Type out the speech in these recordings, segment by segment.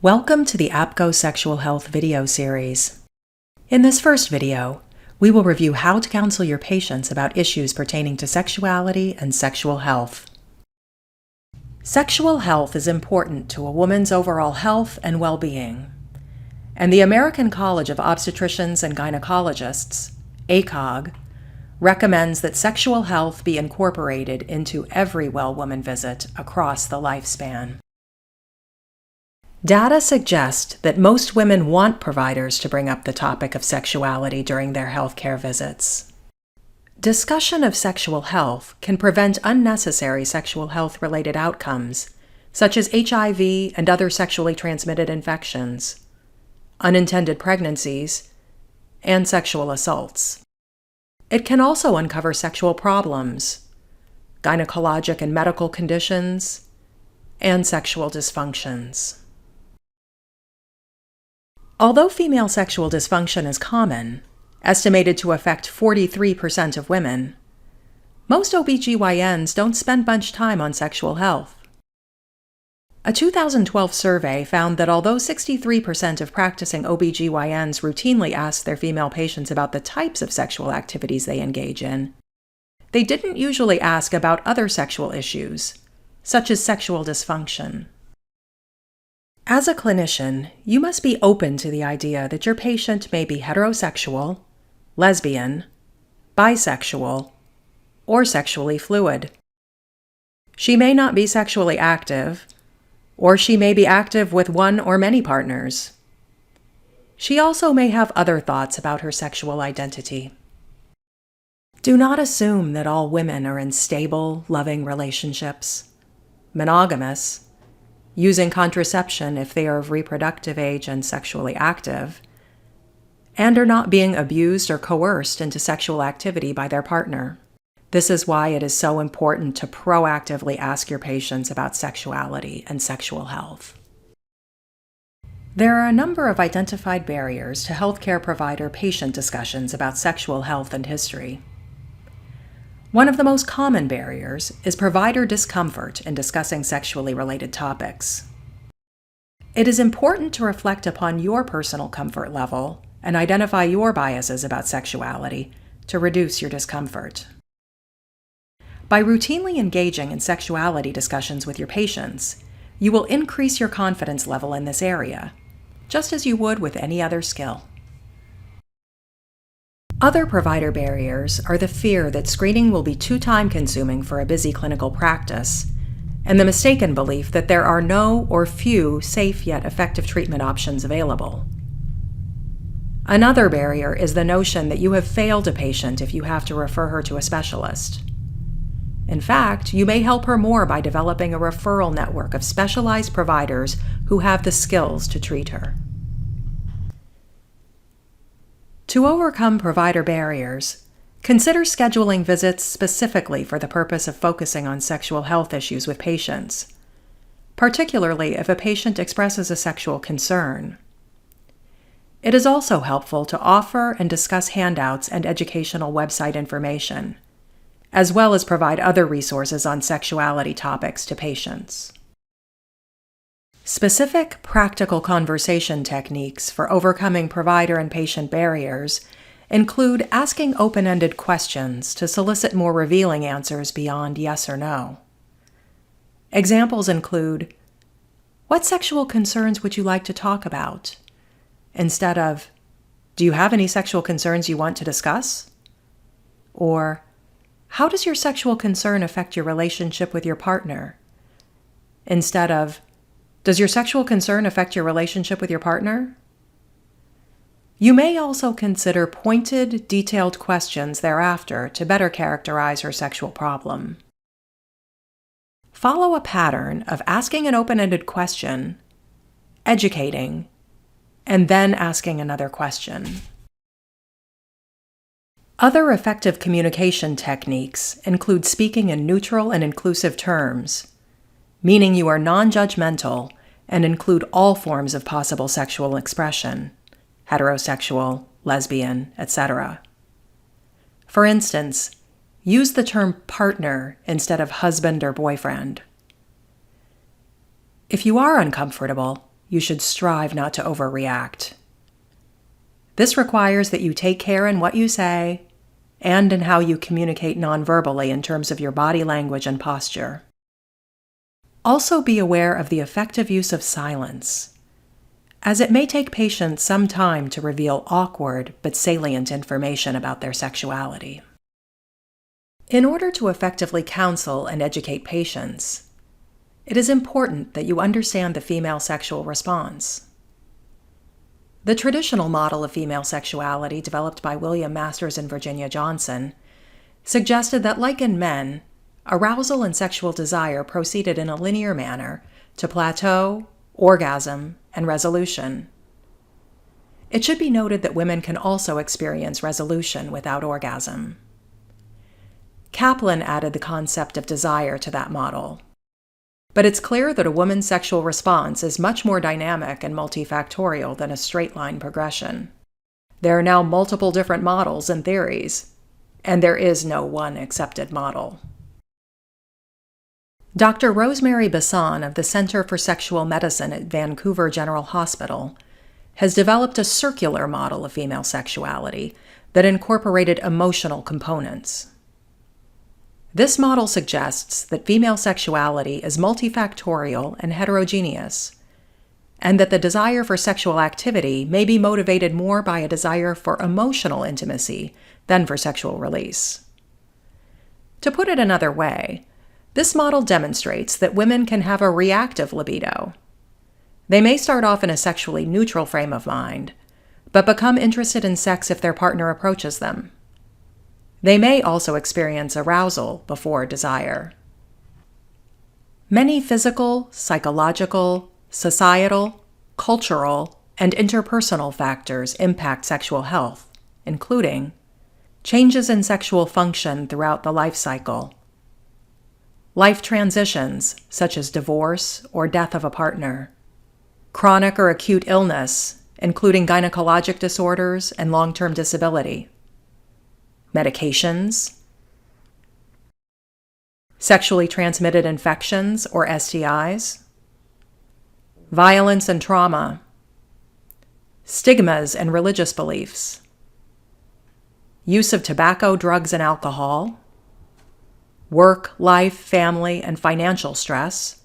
Welcome to the APGO Sexual Health video series. In this first video, we will review how to counsel your patients about issues pertaining to sexuality and sexual health. Sexual health is important to a woman's overall health and well-being, and the American College of Obstetricians and Gynecologists, ACOG, recommends that sexual health be incorporated into every well-woman visit across the lifespan. Data suggest that most women want providers to bring up the topic of sexuality during their healthcare visits. Discussion of sexual health can prevent unnecessary sexual health-related outcomes, such as HIV and other sexually transmitted infections, unintended pregnancies, and sexual assaults. It can also uncover sexual problems, gynecologic and medical conditions, and sexual dysfunctions. Although female sexual dysfunction is common, estimated to affect 43% of women, most OB-GYNs don't spend much time on sexual health. A 2012 survey found that although 63% of practicing OB-GYNs routinely ask their female patients about the types of sexual activities they engage in, they didn't usually ask about other sexual issues, such as sexual dysfunction. As a clinician, you must be open to the idea that your patient may be heterosexual, lesbian, bisexual, or sexually fluid. She may not be sexually active, or she may be active with one or many partners. She also may have other thoughts about her sexual identity. Do not assume that all women are in stable, loving relationships, monogamous, using contraception if they are of reproductive age and sexually active, and are not being abused or coerced into sexual activity by their partner. This is why it is so important to proactively ask your patients about sexuality and sexual health. There are a number of identified barriers to healthcare provider-patient discussions about sexual health and history. One of the most common barriers is provider discomfort in discussing sexually related topics. It is important to reflect upon your personal comfort level and identify your biases about sexuality to reduce your discomfort. By routinely engaging in sexuality discussions with your patients, you will increase your confidence level in this area, just as you would with any other skill. Other provider barriers are the fear that screening will be too time-consuming for a busy clinical practice, and the mistaken belief that there are no or few safe yet effective treatment options available. Another barrier is the notion that you have failed a patient if you have to refer her to a specialist. In fact, you may help her more by developing a referral network of specialized providers who have the skills to treat her. To overcome provider barriers, consider scheduling visits specifically for the purpose of focusing on sexual health issues with patients, particularly if a patient expresses a sexual concern. It is also helpful to offer and discuss handouts and educational website information, as well as provide other resources on sexuality topics to patients. Specific practical conversation techniques for overcoming provider and patient barriers include asking open-ended questions to solicit more revealing answers beyond yes or no. Examples include, "What sexual concerns would you like to talk about?" instead of, "Do you have any sexual concerns you want to discuss?" Or, "How does your sexual concern affect your relationship with your partner?" instead of, "Does your sexual concern affect your relationship with your partner?" You may also consider pointed, detailed questions thereafter to better characterize her sexual problem. Follow a pattern of asking an open-ended question, educating, and then asking another question. Other effective communication techniques include speaking in neutral and inclusive terms, meaning you are non-judgmental and include all forms of possible sexual expression, heterosexual, lesbian, etc. For instance, use the term partner instead of husband or boyfriend. If you are uncomfortable, you should strive not to overreact. This requires that you take care in what you say and in how you communicate nonverbally in terms of your body language and posture. Also be aware of the effective use of silence, as it may take patients some time to reveal awkward but salient information about their sexuality. In order to effectively counsel and educate patients, it is important that you understand the female sexual response. The traditional model of female sexuality, developed by William Masters and Virginia Johnson, suggested that, like in men, arousal and sexual desire proceeded in a linear manner to plateau, orgasm, and resolution. It should be noted that women can also experience resolution without orgasm. Kaplan added the concept of desire to that model. But it's clear that a woman's sexual response is much more dynamic and multifactorial than a straight-line progression. There are now multiple different models and theories, and there is no one accepted model. Dr. Rosemary Basson of the Center for Sexual Medicine at Vancouver General Hospital has developed a circular model of female sexuality that incorporated emotional components. This model suggests that female sexuality is multifactorial and heterogeneous, and that the desire for sexual activity may be motivated more by a desire for emotional intimacy than for sexual release. To put it another way, this model demonstrates that women can have a reactive libido. They may start off in a sexually neutral frame of mind, but become interested in sex if their partner approaches them. They may also experience arousal before desire. Many physical, psychological, societal, cultural, and interpersonal factors impact sexual health, including changes in sexual function throughout the life cycle, life transitions such as divorce or death of a partner, chronic or acute illness, including gynecologic disorders and long-term disability, medications, sexually transmitted infections or STIs, violence and trauma, stigmas and religious beliefs, use of tobacco, drugs, and alcohol, work, life, family, and financial stress,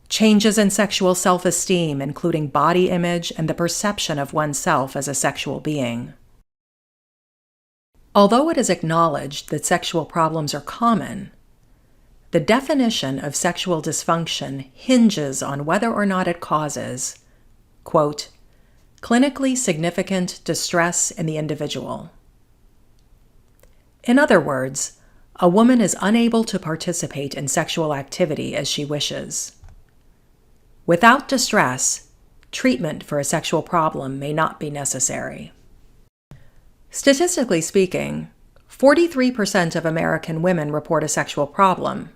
changes in sexual self-esteem, including body image and the perception of oneself as a sexual being. Although it is acknowledged that sexual problems are common, the definition of sexual dysfunction hinges on whether or not it causes, quote, clinically significant distress in the individual. In other words, a woman is unable to participate in sexual activity as she wishes. Without distress, treatment for a sexual problem may not be necessary. Statistically speaking, 43% of American women report a sexual problem,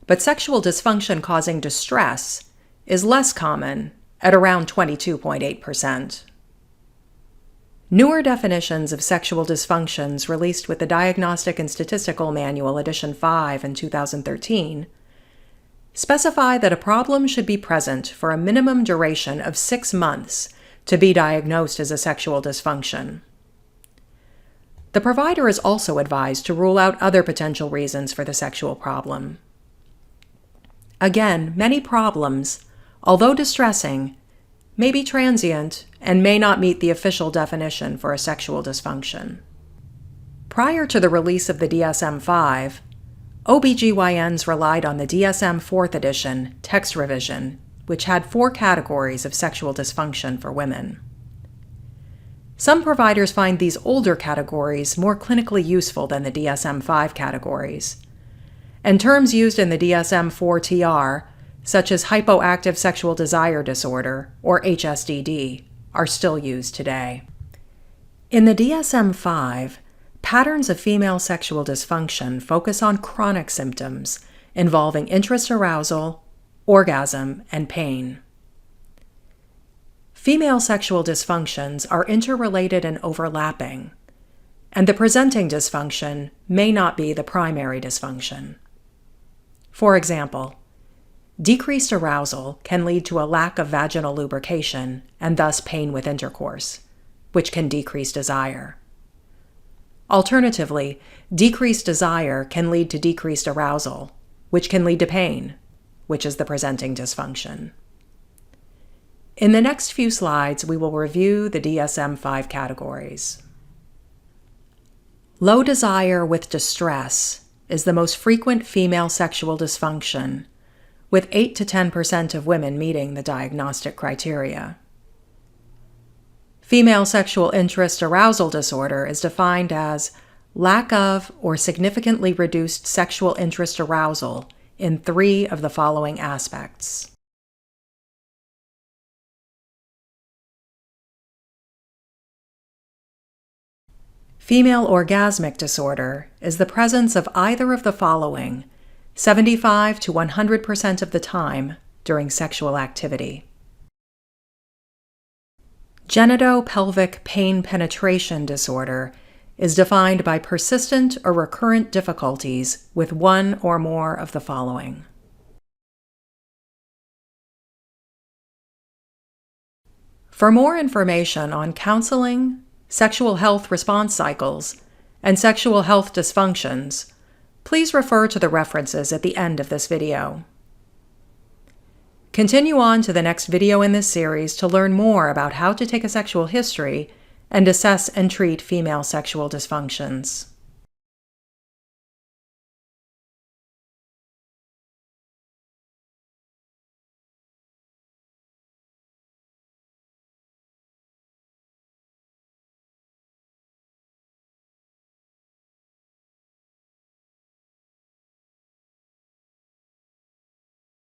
but sexual dysfunction causing distress is less common at around 22.8%. Newer definitions of sexual dysfunctions released with the Diagnostic and Statistical Manual Edition 5 in 2013 specify that a problem should be present for a minimum duration of 6 months to be diagnosed as a sexual dysfunction. The provider is also advised to rule out other potential reasons for the sexual problem. Again, many problems, although distressing, may be transient and may not meet the official definition for a sexual dysfunction. Prior to the release of the DSM-5, OB-GYNs relied on the DSM 4th edition text revision, which had 4 categories of sexual dysfunction for women. Some providers find these older categories more clinically useful than the DSM-5 categories, and terms used in the DSM-4 TR, such as hypoactive sexual desire disorder, or HSDD, are still used today. In the DSM-5, patterns of female sexual dysfunction focus on chronic symptoms involving interest arousal, orgasm, and pain. Female sexual dysfunctions are interrelated and overlapping, and the presenting dysfunction may not be the primary dysfunction. For example, Decreased arousal can lead to a lack of vaginal lubrication and thus pain with intercourse, which can decrease desire. Alternatively, decreased desire can lead to decreased arousal, which can lead to pain, which is the presenting dysfunction. In the next few slides, we will review the DSM-5 categories. Low desire with distress is the most frequent female sexual dysfunction, with 8 to 10% of women meeting the diagnostic criteria. Female sexual interest arousal disorder is defined as lack of or significantly reduced sexual interest arousal in 3 of the following aspects. Female orgasmic disorder is the presence of either of the following 75 to 100% of the time during sexual activity. Genitopelvic pain penetration disorder is defined by persistent or recurrent difficulties with one or more of the following. For more information on counseling, sexual health response cycles, and sexual health dysfunctions, please refer to the references at the end of this video. Continue on to the next video in this series to learn more about how to take a sexual history and assess and treat female sexual dysfunctions.